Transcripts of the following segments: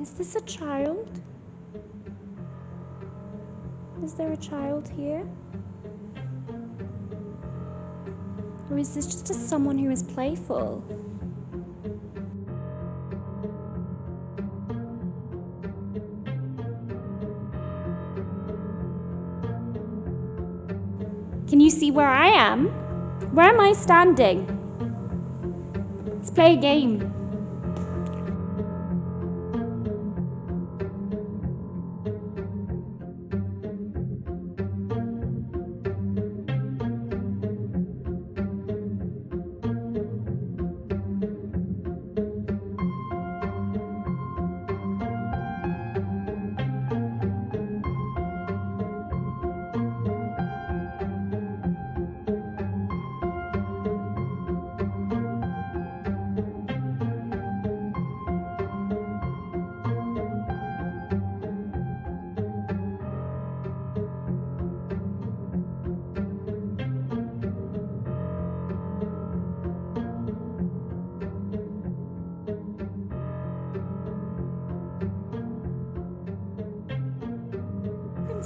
Is this a child? Is there a child here? Or is this just someone who is playful? Can you see where I am? Where am I standing? Let's play a game.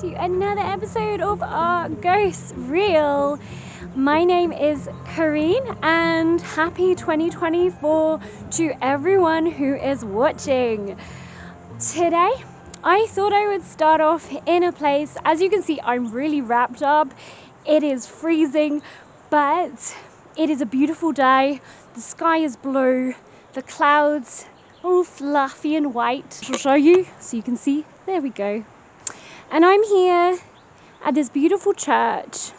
To another episode of our Ghost Reel. My name is Corinne and happy 2024 to everyone who is watching. Today I thought I would start off in a place, as you can see I'm really wrapped up, it is freezing but it is a beautiful day, the sky is blue, the clouds are all fluffy and white. I'll show you so you can see, there we go. And I'm here at this beautiful church,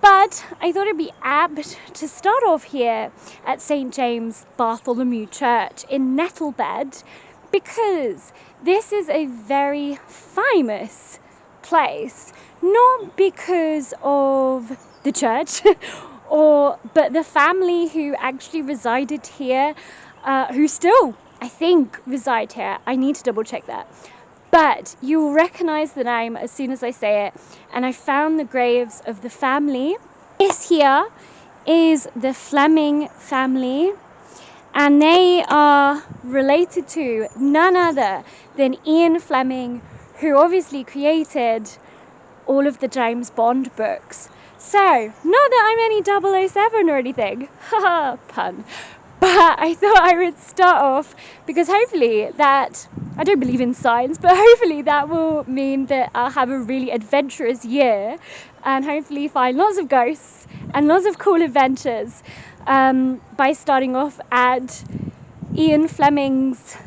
but I thought it'd be apt to start off here at St. James Bartholomew Church in Nettlebed, because this is a very famous place, not because of the church, but the family who actually resided here, who still, I think, reside here. I need to double check that. But you will recognize the name as soon as I say it. And I found the graves of the family. This here is the Fleming family. And they are related to none other than Ian Fleming, who obviously created all of the James Bond books. So, not that I'm any 007 or anything. Haha, pun. But I thought I would start off because hopefully that, I don't believe in science, but hopefully that will mean that I'll have a really adventurous year and hopefully find lots of ghosts and lots of cool adventures by starting off at Ian Fleming's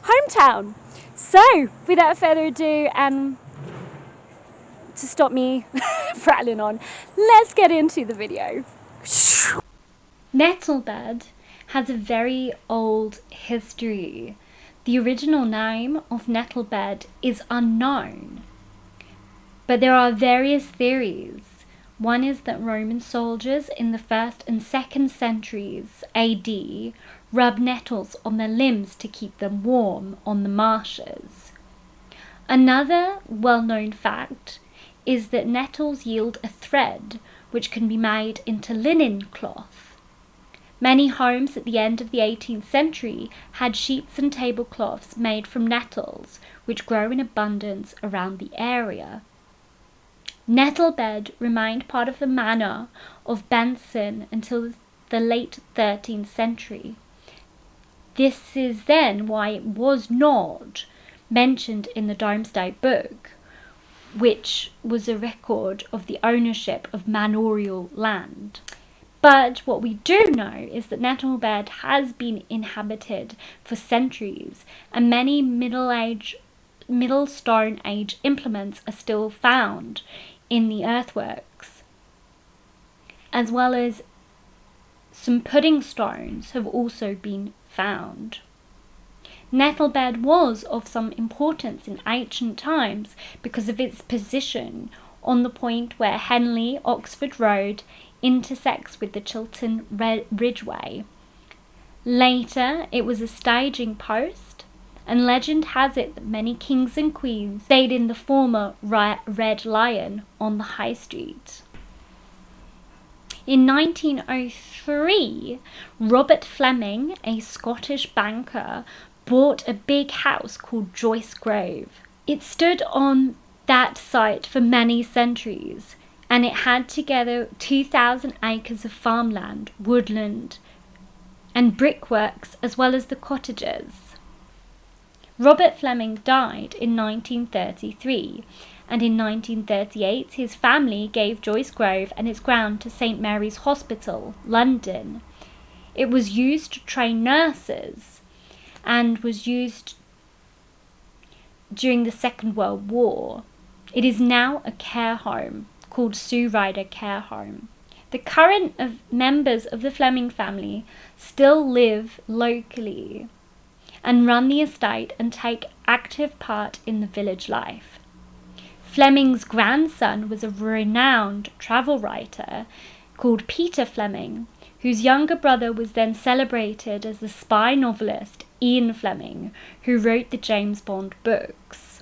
hometown. So without further ado, and to stop me prattling on, let's get into the video. Nettlebed has a very old history. The original name of Nettlebed is unknown, but there are various theories. One is that Roman soldiers in the 1st and 2nd centuries AD rubbed nettles on their limbs to keep them warm on the marshes. Another well-known fact is that nettles yield a thread which can be made into linen cloth. Many homes at the end of the 18th century had sheets and tablecloths made from nettles, which grow in abundance around the area. Nettlebed remained part of the manor of Benson until the late 13th century. This is then why it was not mentioned in the Domesday Book, which was a record of the ownership of manorial land. But what we do know is that Nettlebed has been inhabited for centuries, and many Middle Stone Age implements are still found in the earthworks, as well as some pudding stones have also been found. Nettlebed was of some importance in ancient times because of its position on the point where Henley Oxford Road intersects with the Chiltern Ridgeway. Later it was a staging post, and legend has it that many kings and queens stayed in the former Red Lion on the High Street. In 1903, Robert Fleming, a Scottish banker, bought a big house called Joyce Grove. It stood on that site for many centuries, and it had together 2,000 acres of farmland, woodland, and brickworks, as well as the cottages. Robert Fleming died in 1933, and in 1938 his family gave Joyce Grove and its ground to St Mary's Hospital, London. It was used to train nurses and was used during the Second World War. It is now a care home called Sue Ryder Care Home. The current members of the Fleming family still live locally and run the estate and take active part in the village life. Fleming's grandson was a renowned travel writer called Peter Fleming, whose younger brother was then celebrated as the spy novelist Ian Fleming, who wrote the James Bond books.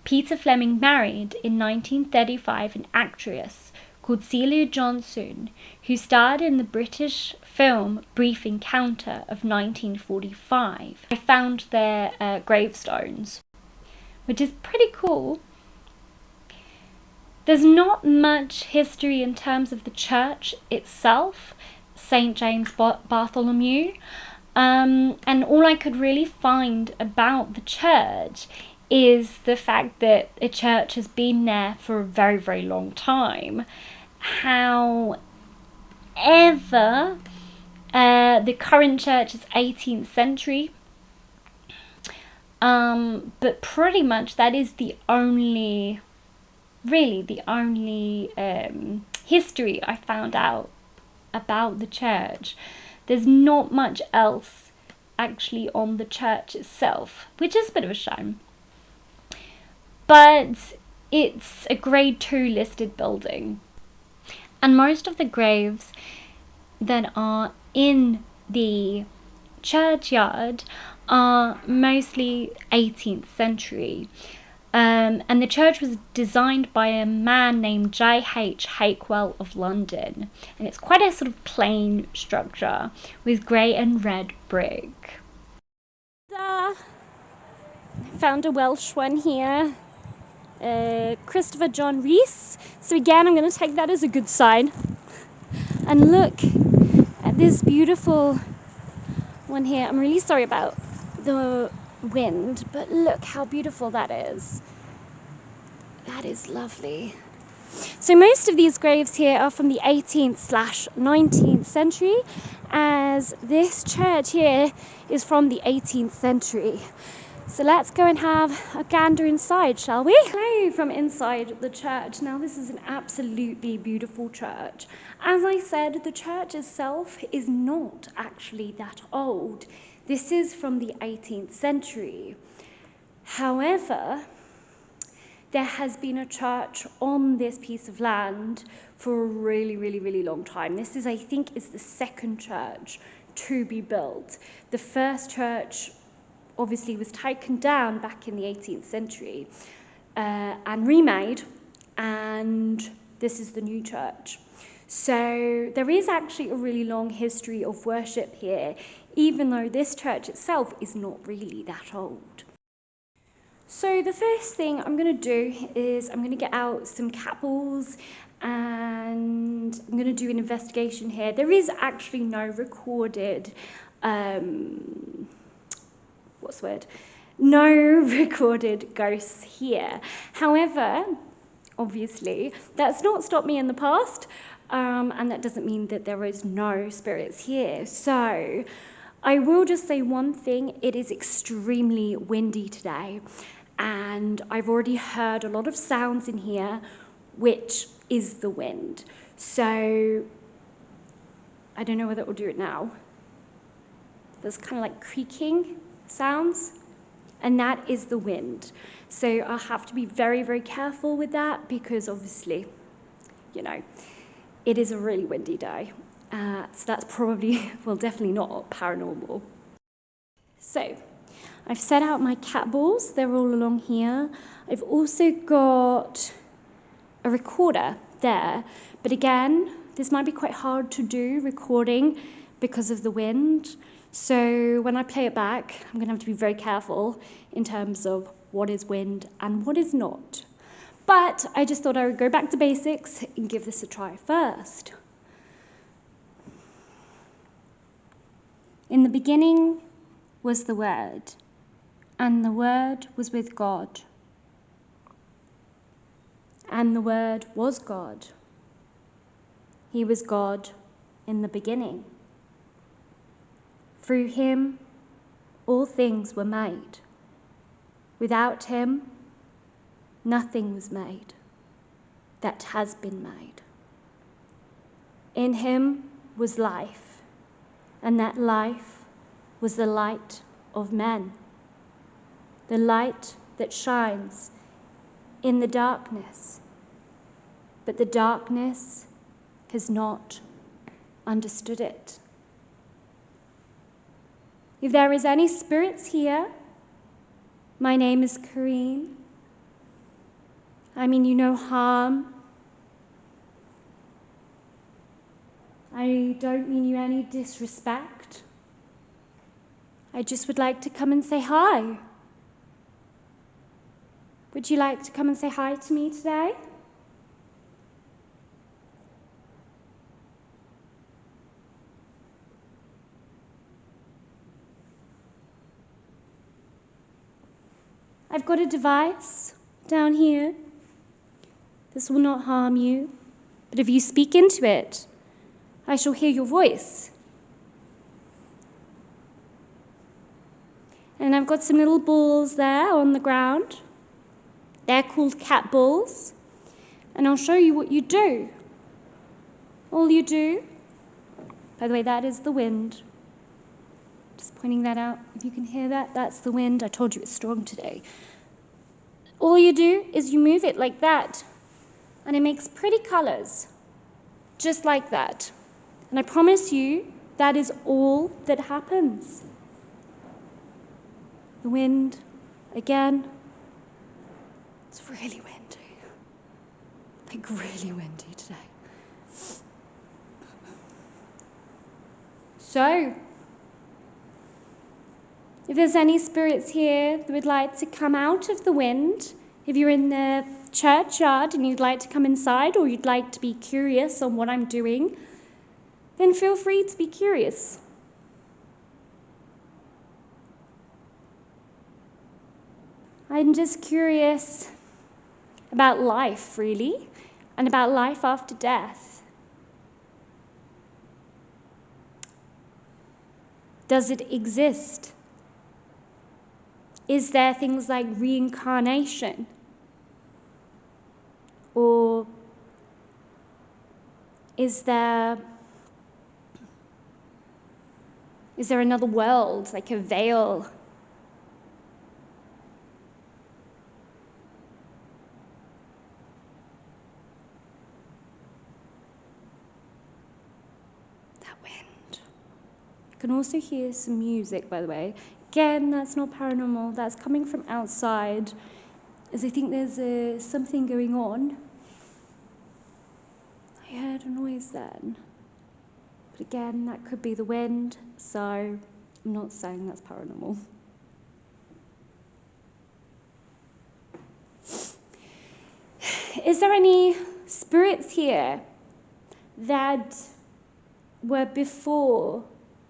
Peter Fleming married in 1935 an actress called Celia Johnson, who starred in the British film Brief Encounter of 1945. I found their gravestones, which is pretty cool. There's not much history in terms of the church itself, St James Bartholomew, and all I could really find about the church is the fact that a church has been there for a very, very long time. However, the current church is 18th century, but pretty much that is the only history I found out about the church. There's not much else actually on the church itself, which is a bit of a shame. But it's a grade 2 listed building, and most of the graves that are in the churchyard are mostly 18th century. And the church was designed by a man named J.H. Hakewell of London, and it's quite a sort of plain structure with grey and red brick. Found a Welsh one here, Christopher John Rees. So again, I'm going to take that as a good sign. And look at this beautiful one here. I'm really sorry about the wind, but look how beautiful that is. That is lovely. So most of these graves here are from the 18th/19th century, as this church here is from the 18th century. So let's go and have a gander inside, shall we? Hello from inside the church. Now this is an absolutely beautiful church. As I said, the church itself is not actually that old. This is from the 18th century. However, there has been a church on this piece of land for a really, really, really long time. This is, I think, is the second church to be built. The first church obviously was taken down back in the 18th century and remade, and this is the new church. So there is actually a really long history of worship here, even though this church itself is not really that old. So the first thing I'm going to do is I'm going to get out some cat balls and I'm going to do an investigation here. There is actually no recorded, no recorded ghosts here. However, obviously, that's not stopped me in the past, and that doesn't mean that there is no spirits here. So I will just say one thing: it is extremely windy today, and I've already heard a lot of sounds in here, which is the wind. So I don't know whether it will do it now. There's kind of like creaking sounds, and that is the wind. So I'll have to be very, very careful with that, because obviously, you know, it is a really windy day. So that's probably, well, definitely not paranormal. So I've set out my cat balls. They're all along here. I've also got a recorder there, but again, this might be quite hard to do recording because of the wind. So when I play it back, I'm going to have to be very careful in terms of what is wind and what is not. But I just thought I would go back to basics and give this a try first. In the beginning was the Word, and the Word was with God. And the Word was God. He was God in the beginning. Through him, all things were made. Without him, nothing was made that has been made. In him was life, and that life was the light of men, the light that shines in the darkness. But the darkness has not understood it. If there is any spirits here, my name is Corinne. I mean you no harm. I don't mean you any disrespect. I just would like to come and say hi. Would you like to come and say hi to me today? I've got a device down here. This will not harm you, but if you speak into it, I shall hear your voice. And I've got some little balls there on the ground. They're called cat balls. And I'll show you what you do. All you do, by the way, that is the wind. Just pointing that out. If you can hear that, that's the wind. I told you it's strong today. All you do is you move it like that, and it makes pretty colors, just like that. And I promise you, that is all that happens. The wind, again, it's really windy, like really windy today. So, if there's any spirits here that would like to come out of the wind, if you're in the churchyard and you'd like to come inside, or you'd like to be curious on what I'm doing, then feel free to be curious. I'm just curious about life, really, and about life after death. Does it exist? Is there things like reincarnation? Or is there another world, like a veil? That wind. You can also hear some music, by the way. Again, that's not paranormal. That's coming from outside, as I think there's something going on. I heard a noise then. But again, that could be the wind, so I'm not saying that's paranormal. Is there any spirits here that were before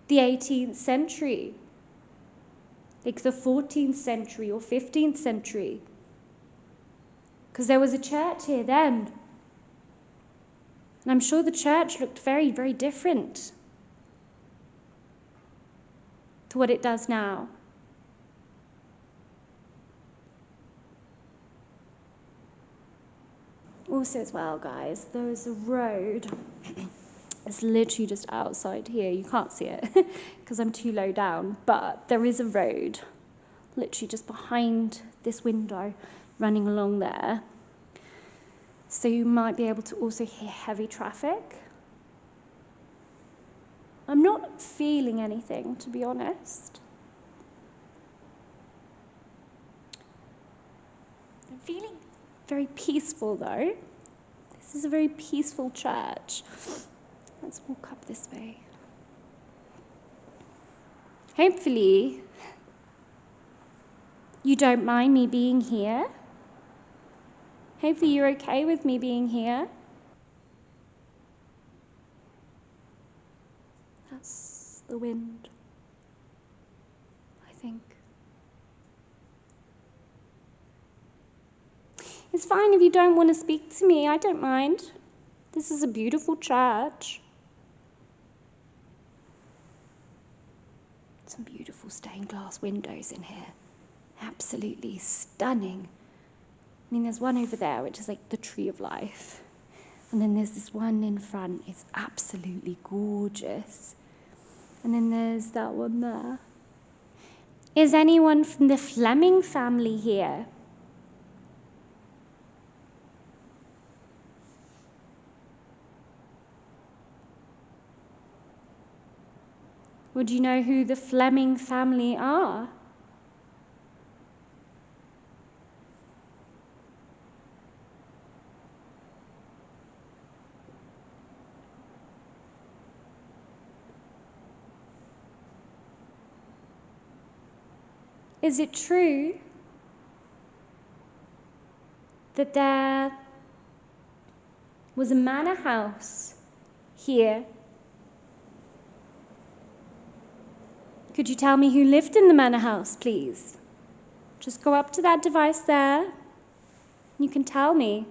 the 18th century? Like the 14th century or 15th century? Because there was a church here then. And I'm sure the church looked very, very different to what it does now. Also as well, guys, there's a road. It's literally just outside here. You can't see it because I'm too low down. But there is a road literally just behind this window running along there. So you might be able to also hear heavy traffic. I'm not feeling anything, to be honest. I'm feeling very peaceful, though. This is a very peaceful church. Let's walk up this way. Hopefully, you don't mind me being here. Hopefully you're okay with me being here. That's the wind, I think. It's fine if you don't want to speak to me, I don't mind. This is a beautiful church. Some beautiful stained glass windows in here. Absolutely stunning. I mean, there's one over there, which is like the tree of life. And then there's this one in front. It's absolutely gorgeous. And then there's that one there. Is anyone from the Fleming family here? Would you know who the Fleming family are? Is it true that there was a manor house here? Could you tell me who lived in the manor house, please? Just go up to that device there. You can tell me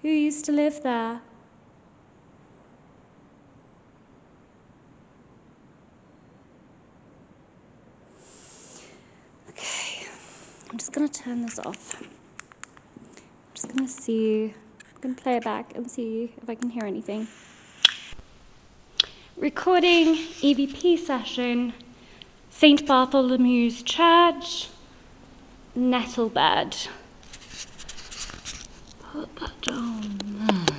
who used to live there. Okay, I'm just gonna turn this off. I'm just gonna see, I'm gonna play it back and see if I can hear anything. Recording EVP session, St. Bartholomew's Church, Nettlebed. Put that down there.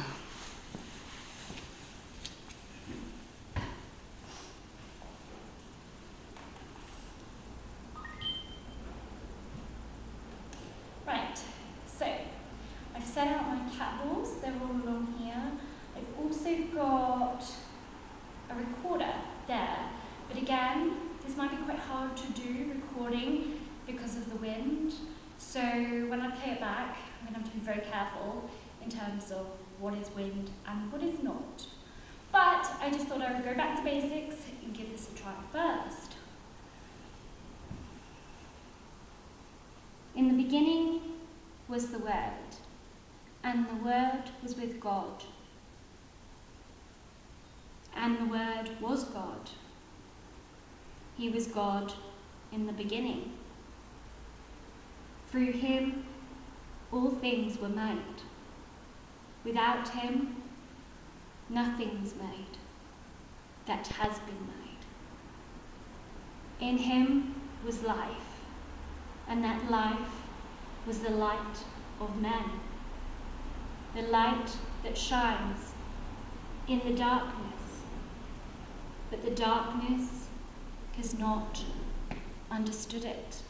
Right, so I've set out my cat balls, they're all along here. I've also got a recorder there, but again, this might be quite hard to do recording because of the wind. So when I play it back, I'm going to have to be very careful in terms of what is wind and what is not. But I just thought I would go back to basics and give this a try first. In the beginning was the Word, and the Word was with God, and the Word was God. He was God in the beginning. Through him, all things were made. Without him, nothing was made that has been made. In him was life, and that life was the light of men, the light that shines in the darkness, but the darkness has not understood it.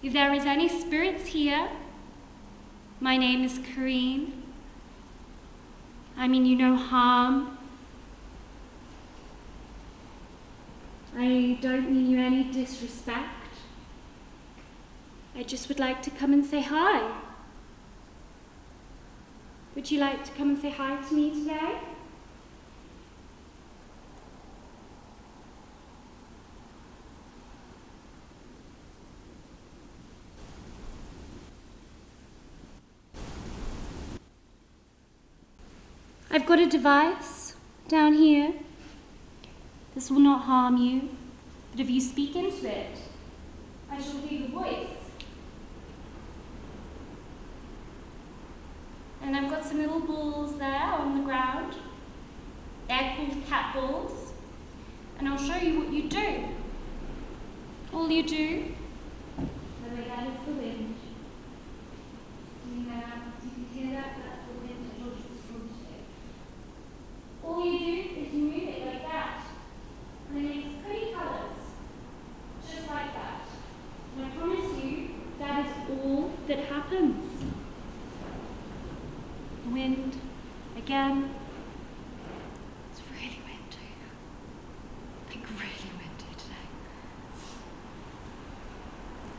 If there is any spirits here, my name is Corinne. I mean you no harm. I don't mean you any disrespect. I just would like to come and say hi. Would you like to come and say hi to me today? I've got a device down here. This will not harm you, but if you speak into it, I shall hear your voice. And I've got some little balls there on the ground. They're called cat balls. And I'll show you what you do. All you do, by the way, that is the wind. You can hear that, that's the wind that George was going to do. All you do is move it like that. And it makes pretty colours, just like that. And I promise you, that is all that happens. The wind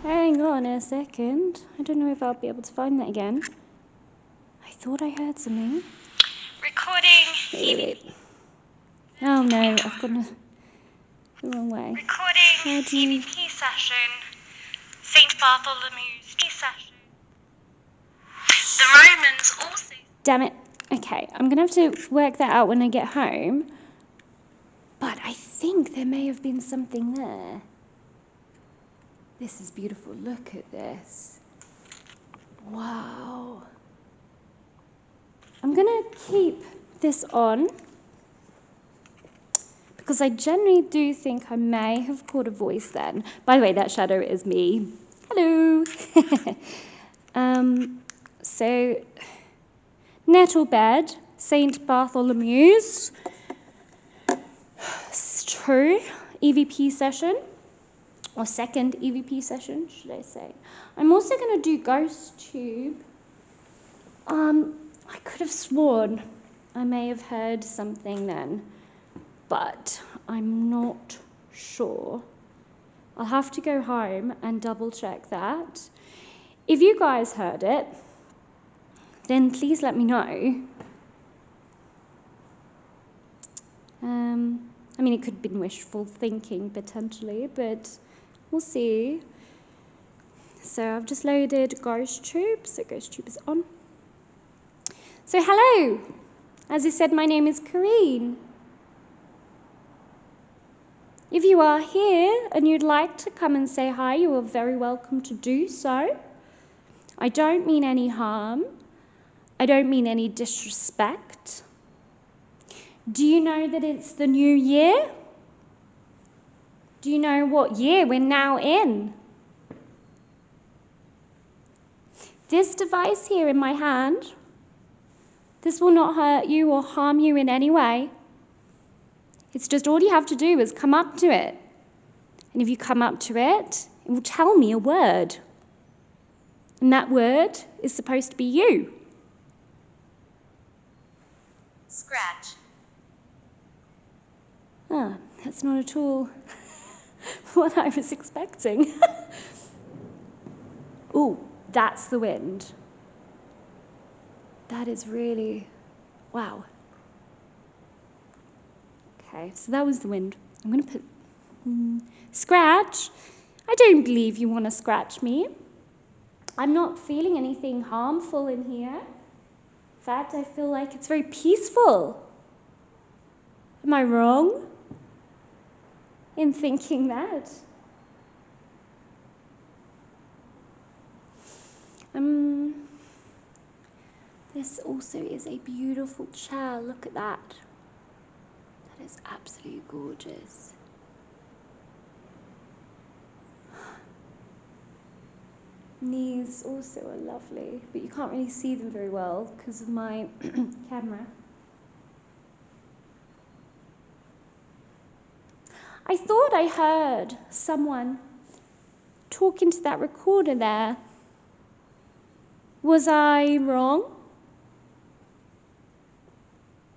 Hang on a second. I don't know if I'll be able to find that again. I thought I heard something. Recording. Wait. Oh no, I've gone the wrong way. Recording. EVP session. St. Bartholomew's tea session. The Romans also. Damn it. Okay, I'm gonna have to work that out when I get home. But I think there may have been something there. This is beautiful. Look at this. Wow. I'm gonna keep this on because I generally do think I may have caught a voice then. By the way, that shadow is me. Hello. So, Nettlebed, St. Bartholomew's. It's true. EVP session. Or second EVP session, should I say. I'm also going to do Ghost Tube. I could have sworn I may have heard something then, but I'm not sure. I'll have to go home and double check that. If you guys heard it, then please let me know. I mean, it could have been wishful thinking potentially, but we'll see. So I've just loaded Ghost Tube, so Ghost Tube is on. So hello, as I said, my name is Corinne. If you are here and you'd like to come and say hi, you are very welcome to do so. I don't mean any harm. I don't mean any disrespect. Do you know that it's the new year? Do you know what year we're now in? This device here in my hand, this will not hurt you or harm you in any way. It's just all you have to do is come up to it. And if you come up to it, it will tell me a word. And that word is supposed to be you. Scratch. Ah, that's not at all what I was expecting. Ooh, that's the wind. That is really, wow. Okay, so that was the wind. I'm going to put scratch. I don't believe you want to scratch me. I'm not feeling anything harmful in here. In fact, I feel like it's very peaceful. Am I wrong in thinking that? This also is a beautiful chair. Look at that. That is absolutely gorgeous. And these also are lovely, but you can't really see them very well because of my camera. I thought I heard someone talking to that recorder there. Was I wrong?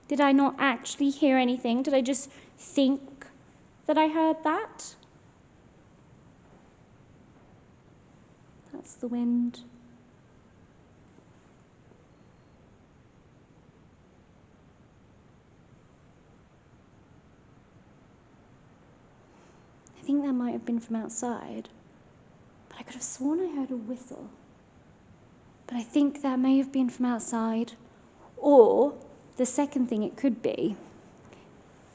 Did I not actually hear anything? Did I just think that I heard that? That's the wind. I think that might have been from outside, but I could have sworn I heard a whistle. But I think that may have been from outside, or the second thing it could be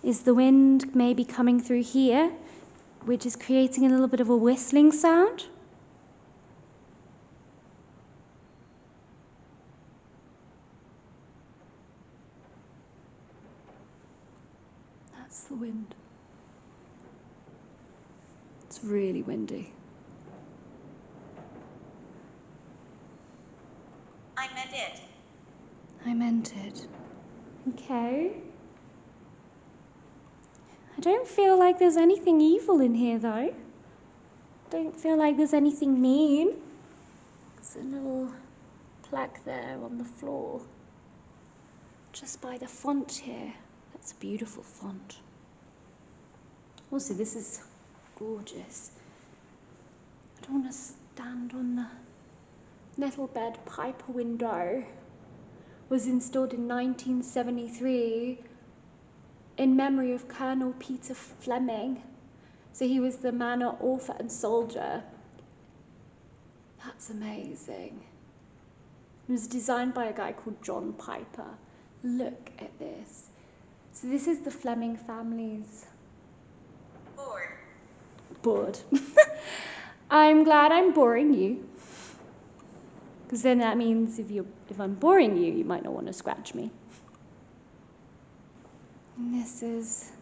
is the wind maybe coming through here, which is creating a little bit of a whistling sound. That's the wind. It's really windy. I meant it. I meant it. Okay. I don't feel like there's anything evil in here, though. Don't feel like there's anything mean. There's a little plaque there on the floor, just by the font here. That's a beautiful font. Also, this is gorgeous. I don't want to stand on the Nettlebed piper window was installed in 1973 in memory of Colonel Peter Fleming. So he was the manor author and soldier. That's amazing. It was designed by a guy called John Piper. Look at this. So this is the Fleming family's board. I'm glad I'm boring you. Because then that means if I'm boring you, you might not want to scratch me. And this is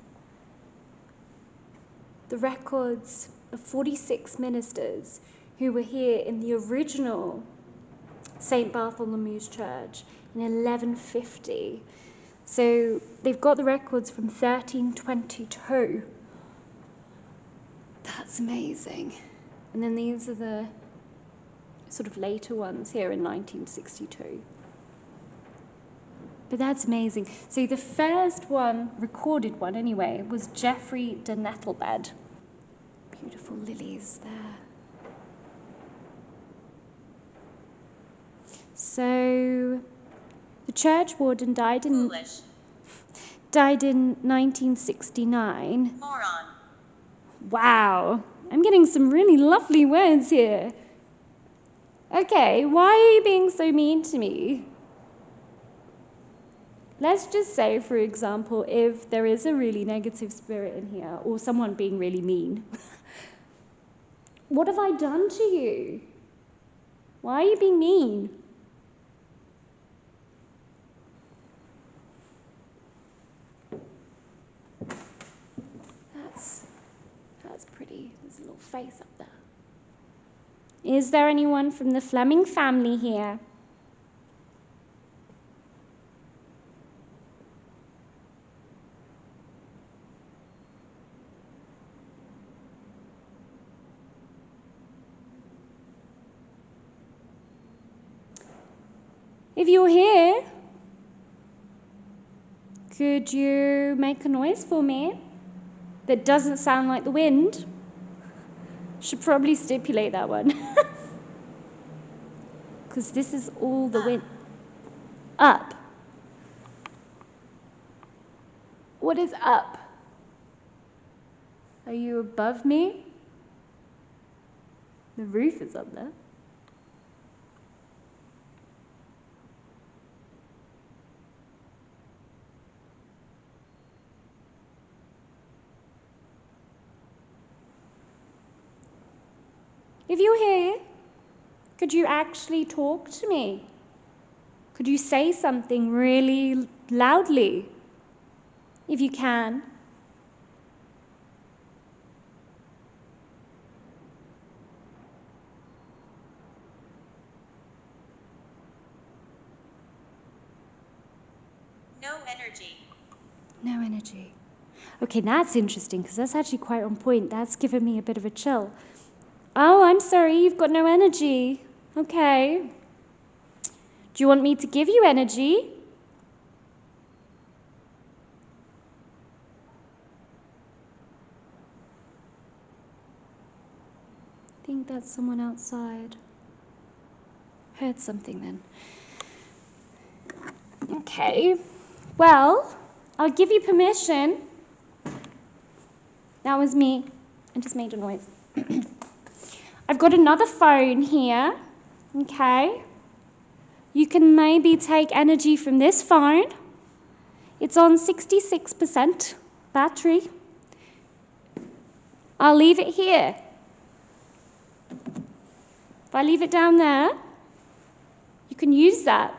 the records of 46 ministers who were here in the original St. Bartholomew's Church in 1150. So they've got the records from 1322. That's amazing. And then these are the sort of later ones here in 1962. But that's amazing. So the first one, recorded one anyway, was Geoffrey de Nettlebed. Beautiful lilies there. So the church warden died in 1969. Moron. Wow, I'm getting some really lovely words here. Okay, why are you being so mean to me? Let's just say, for example, if there is a really negative spirit in here, or someone being really mean, what have I done to you? Why are you being mean? That's pretty. There's a little face up there. Is there anyone from the Fleming family here? If you're here, could you make a noise for me that doesn't sound like the wind? Should probably stipulate that one. Because this is all the wind. Up. What is up? Are you above me? The roof is up there. If you're here, could you actually talk to me? Could you say something really loudly? If you can. No energy. No energy. Okay, that's interesting because that's actually quite on point. That's given me a bit of a chill. Oh, I'm sorry, you've got no energy. Okay. Do you want me to give you energy? I think that's someone outside. Heard something then. Okay. Well, I'll give you permission. That was me. I just made a noise. I've got another phone here. Okay. You can maybe take energy from this phone. It's on 66% battery. I'll leave it here. If I leave it down there, you can use that.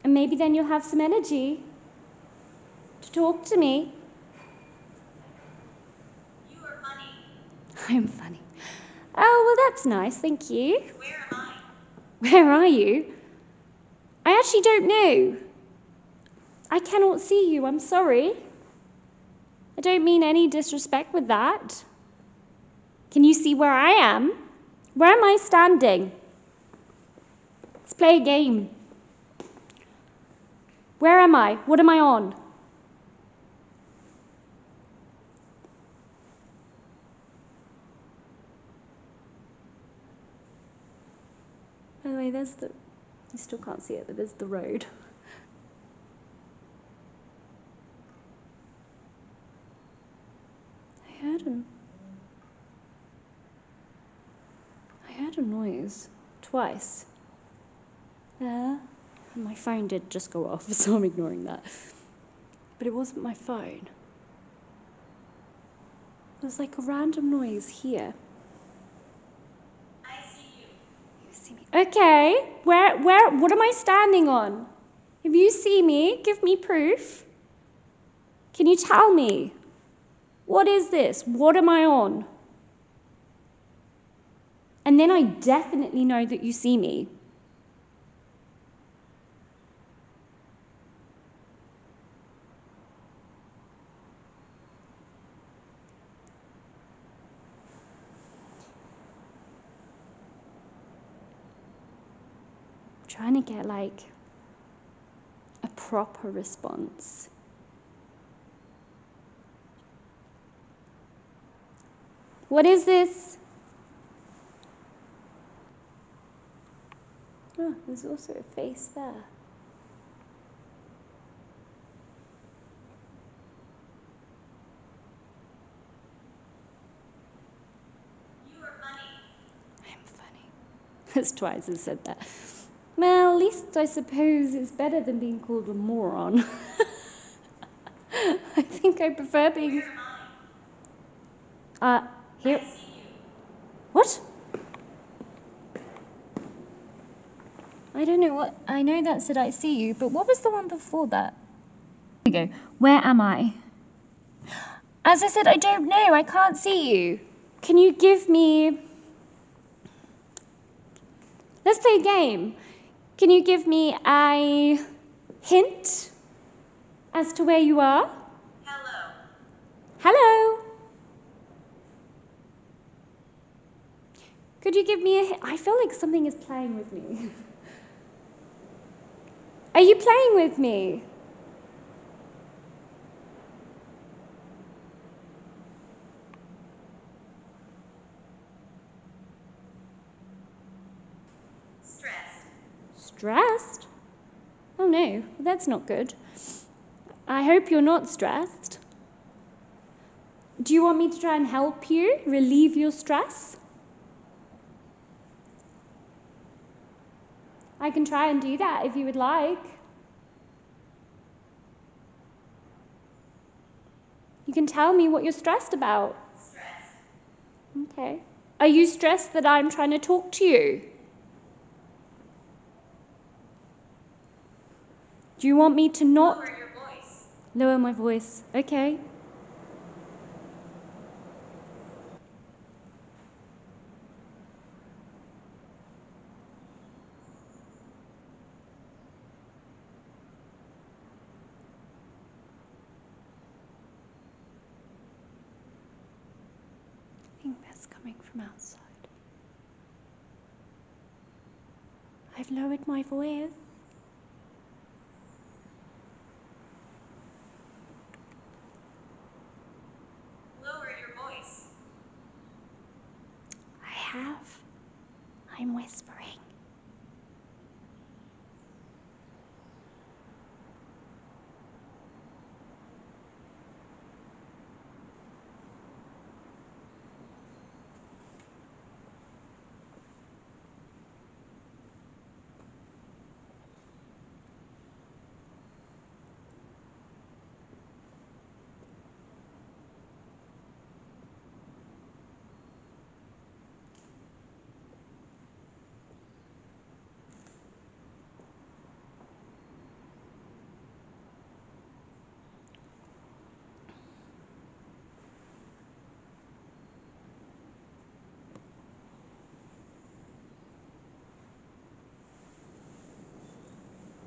And maybe then you'll have some energy to talk to me. You are funny. I'm funny. Oh, well, that's nice, thank you. Where am I? Where are you? I actually don't know. I cannot see you, I'm sorry. I don't mean any disrespect with that. Can you see where I am? Where am I standing? Let's play a game. Where am I? What am I on? there's the, you still can't see it, but there's the road. I heard a noise twice. There. And my phone did just go off, so I'm ignoring that. But it wasn't my phone. There's like a random noise here. I see you. You see me? Okay. Where, what am I standing on? If you see me, give me proof. Can you tell me? What is this? What am I on? And then I definitely know that you see me. I'm trying to get like a proper response. What is this? Oh, there's also a face there. You are funny. I'm funny. That's twice I said that. Well, at least I suppose it's better than being called a moron. I think I prefer being... Where am I? Here... I see you. What? I don't know what... I know that said I see you, but what was the one before that? Here we go. Where am I? As I said, I don't know. I can't see you. Can you give me... Let's play a game. Can you give me a hint as to where you are? Hello. Hello. Could you give me a hint? I feel like something is playing with me. Are you playing with me? Stressed. Stressed? Oh no, that's not good. I hope you're not stressed. Do you want me to try and help you relieve your stress? I can try and do that if you would like. You can tell me what you're stressed about. Stressed. Okay. Are you stressed that I'm trying to talk to you? Do you want me to not... Lower your voice. Lower my voice. Okay. I think that's coming from outside. I've lowered my voice. Lower your voice. I have. I'm whispering.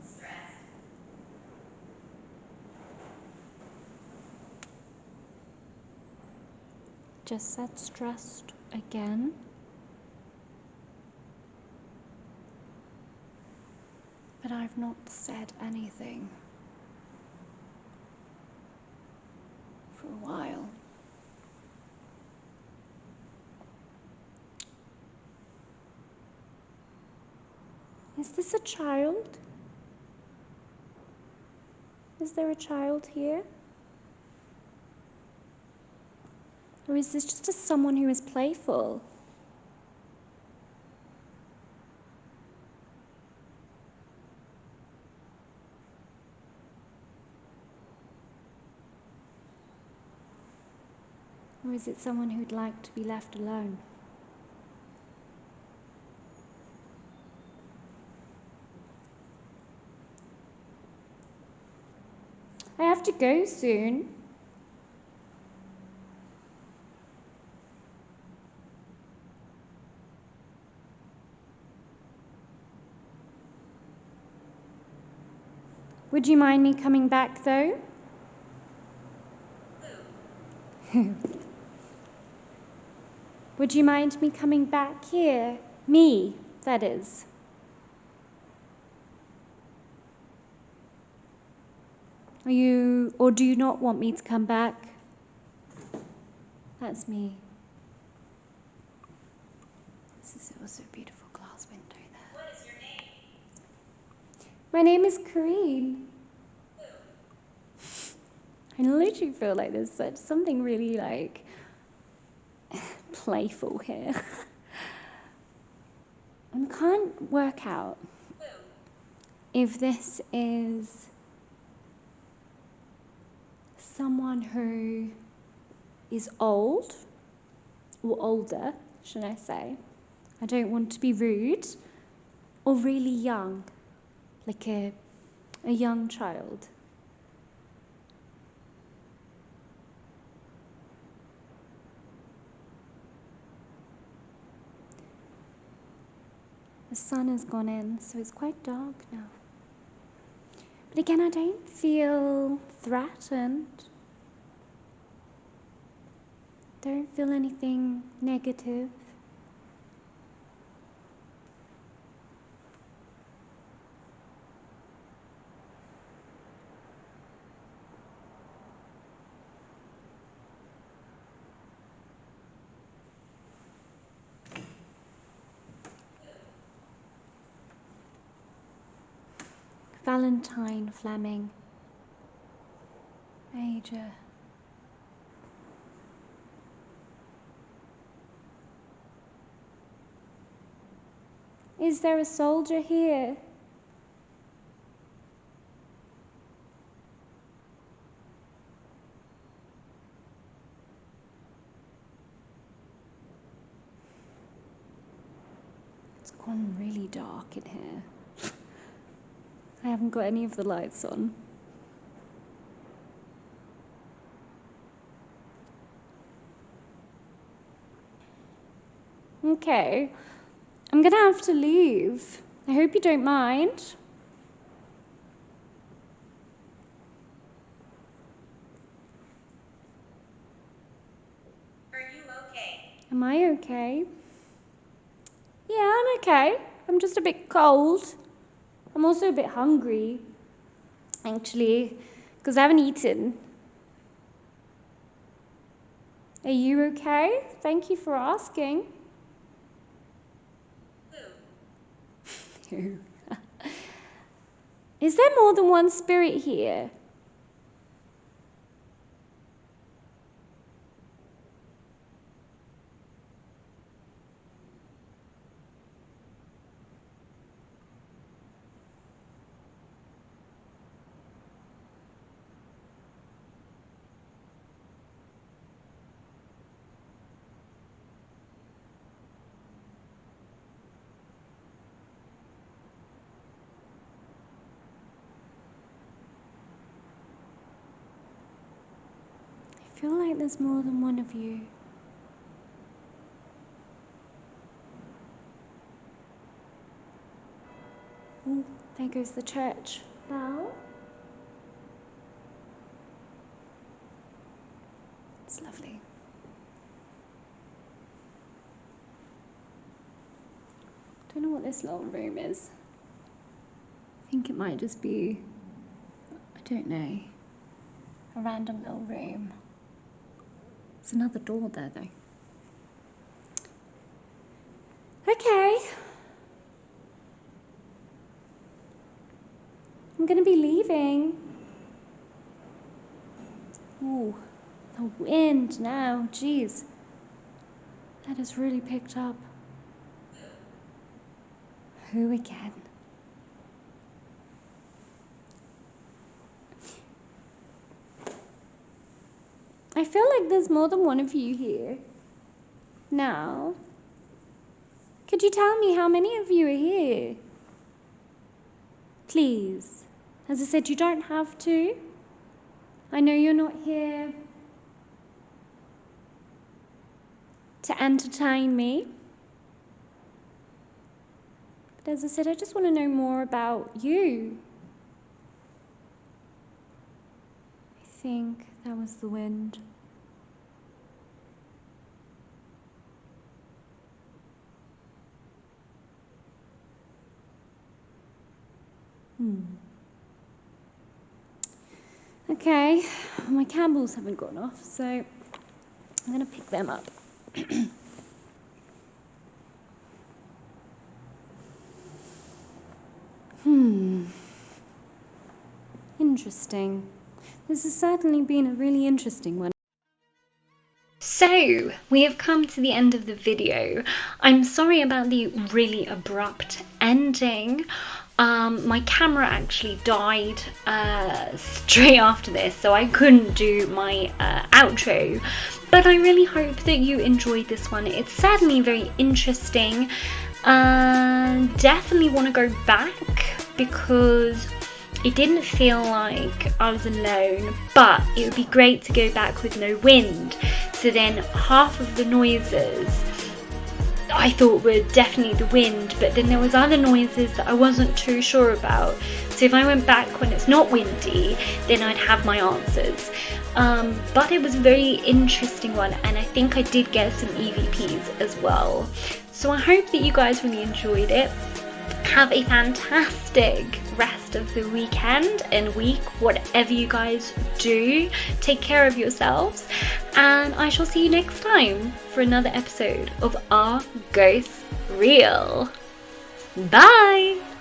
Stressed. Just said stressed again. But I've not said anything for a while. Is this a child? Is there a child here? Or is this just someone who is playful? Or is it someone who'd like to be left alone? I have to go soon. Would you mind me coming back though? Would you mind me coming back here? Me, that is. Or do you not want me to come back? That's me. This is also a beautiful glass window there. What is your name? My name is Corinne. Who? I literally feel like there's something really like playful here. I can't work out Who? if this is someone who is old or older, should I say. I don't want to be rude, or really young, like a young child. The sun has gone in, so it's quite dark now. But again, I don't feel threatened. Don't feel anything negative. Valentine Fleming. Major. Is there a soldier here? It's gone really dark in here. I haven't got any of the lights on. Okay, I'm gonna have to leave. I hope you don't mind. Are you okay? Am I okay? Yeah, I'm okay. I'm just a bit cold. I'm also a bit hungry, actually, because I haven't eaten. Are you okay? Thank you for asking. Who? Is there more than one spirit here? I feel like there's more than one of you. Oh, there goes the church bell. It's lovely. Don't know what this little room is. I think it might just be, I don't know, a random little room. There's another door there though. Okay. I'm gonna be leaving. Ooh, the wind now, jeez. That has really picked up. Who again? I feel like there's more than one of you here. Now, could you tell me how many of you are here? Please. As I said, you don't have to. I know you're not here to entertain me. But as I said, I just want to know more about you. I think that was the wind. Okay, my candles haven't gone off, so I'm going to pick them up. Interesting. This has certainly been a really interesting one. So, we have come to the end of the video. I'm sorry about the really abrupt ending. My camera actually died straight after this, so I couldn't do my outro. But I really hope that you enjoyed this one. It's certainly very interesting. Definitely want to go back because it didn't feel like I was alone, but it would be great to go back with no wind. So then half of the noises I thought were definitely the wind, but then there was other noises that I wasn't too sure about. So if I went back when it's not windy, then I'd have my answers. But it was a very interesting one, and I think I did get some EVPs as well. So I hope that you guys really enjoyed it. Have a fantastic rest of the weekend and week, whatever you guys do. Take care of yourselves, and I shall see you next time for another episode of Are Ghosts Real? Bye!